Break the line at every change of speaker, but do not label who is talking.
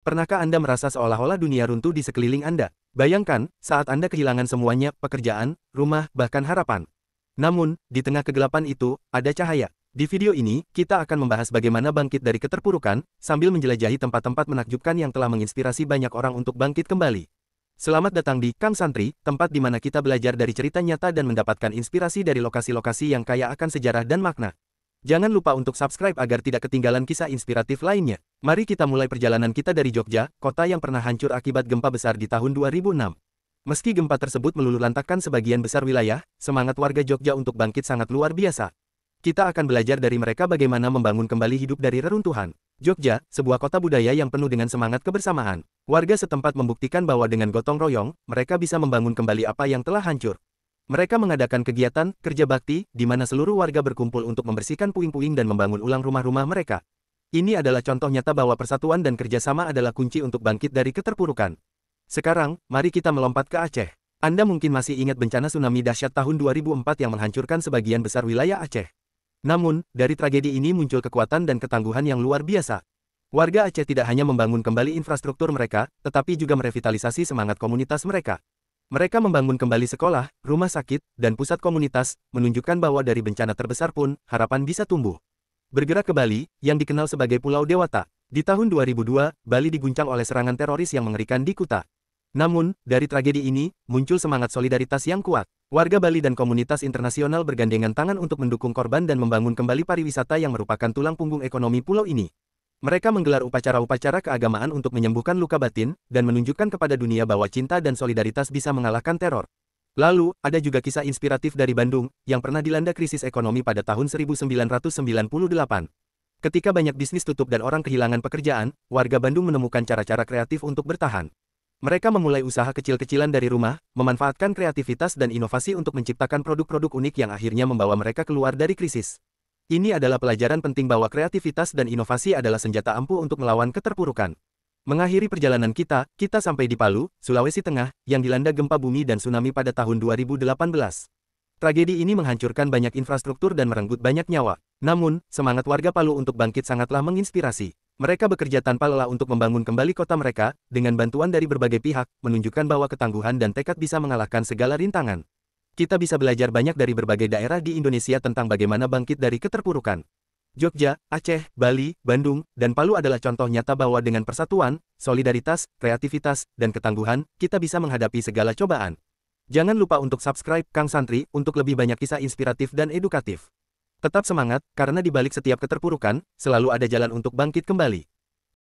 Pernahkah Anda merasa seolah-olah dunia runtuh di sekeliling Anda? Bayangkan, saat Anda kehilangan semuanya, pekerjaan, rumah, bahkan harapan. Namun, di tengah kegelapan itu, ada cahaya. Di video ini, kita akan membahas bagaimana bangkit dari keterpurukan, sambil menjelajahi tempat-tempat menakjubkan yang telah menginspirasi banyak orang untuk bangkit kembali. Selamat datang di Kang Santri, tempat di mana kita belajar dari cerita nyata dan mendapatkan inspirasi dari lokasi-lokasi yang kaya akan sejarah dan makna. Jangan lupa untuk subscribe agar tidak ketinggalan kisah inspiratif lainnya. Mari kita mulai perjalanan kita dari Jogja, kota yang pernah hancur akibat gempa besar di tahun 2006. Meski gempa tersebut meluluhlantakkan sebagian besar wilayah, semangat warga Jogja untuk bangkit sangat luar biasa. Kita akan belajar dari mereka bagaimana membangun kembali hidup dari reruntuhan. Jogja, sebuah kota budaya yang penuh dengan semangat kebersamaan. Warga setempat membuktikan bahwa dengan gotong royong, mereka bisa membangun kembali apa yang telah hancur. Mereka mengadakan kegiatan kerja bakti, di mana seluruh warga berkumpul untuk membersihkan puing-puing dan membangun ulang rumah-rumah mereka. Ini adalah contoh nyata bahwa persatuan dan kerjasama adalah kunci untuk bangkit dari keterpurukan. Sekarang, mari kita melompat ke Aceh. Anda mungkin masih ingat bencana tsunami dahsyat tahun 2004 yang menghancurkan sebagian besar wilayah Aceh. Namun, dari tragedi ini muncul kekuatan dan ketangguhan yang luar biasa. Warga Aceh tidak hanya membangun kembali infrastruktur mereka, tetapi juga merevitalisasi semangat komunitas mereka. Mereka membangun kembali sekolah, rumah sakit, dan pusat komunitas, menunjukkan bahwa dari bencana terbesar pun, harapan bisa tumbuh. Bergerak ke Bali, yang dikenal sebagai Pulau Dewata. Di tahun 2002, Bali diguncang oleh serangan teroris yang mengerikan di Kuta. Namun, dari tragedi ini, muncul semangat solidaritas yang kuat. Warga Bali dan komunitas internasional bergandengan tangan untuk mendukung korban dan membangun kembali pariwisata yang merupakan tulang punggung ekonomi pulau ini. Mereka menggelar upacara-upacara keagamaan untuk menyembuhkan luka batin, dan menunjukkan kepada dunia bahwa cinta dan solidaritas bisa mengalahkan teror. Lalu, ada juga kisah inspiratif dari Bandung, yang pernah dilanda krisis ekonomi pada tahun 1998. Ketika banyak bisnis tutup dan orang kehilangan pekerjaan, warga Bandung menemukan cara-cara kreatif untuk bertahan. Mereka memulai usaha kecil-kecilan dari rumah, memanfaatkan kreativitas dan inovasi untuk menciptakan produk-produk unik yang akhirnya membawa mereka keluar dari krisis. Ini adalah pelajaran penting bahwa kreativitas dan inovasi adalah senjata ampuh untuk melawan keterpurukan. Mengakhiri perjalanan kita sampai di Palu, Sulawesi Tengah, yang dilanda gempa bumi dan tsunami pada tahun 2018. Tragedi ini menghancurkan banyak infrastruktur dan merenggut banyak nyawa. Namun, semangat warga Palu untuk bangkit sangatlah menginspirasi. Mereka bekerja tanpa lelah untuk membangun kembali kota mereka, dengan bantuan dari berbagai pihak, menunjukkan bahwa ketangguhan dan tekad bisa mengalahkan segala rintangan. Kita bisa belajar banyak dari berbagai daerah di Indonesia tentang bagaimana bangkit dari keterpurukan. Jogja, Aceh, Bali, Bandung, dan Palu adalah contoh nyata bahwa dengan persatuan, solidaritas, kreativitas, dan ketangguhan, kita bisa menghadapi segala cobaan. Jangan lupa untuk subscribe Kang Santri untuk lebih banyak kisah inspiratif dan edukatif. Tetap semangat, karena di balik setiap keterpurukan, selalu ada jalan untuk bangkit kembali.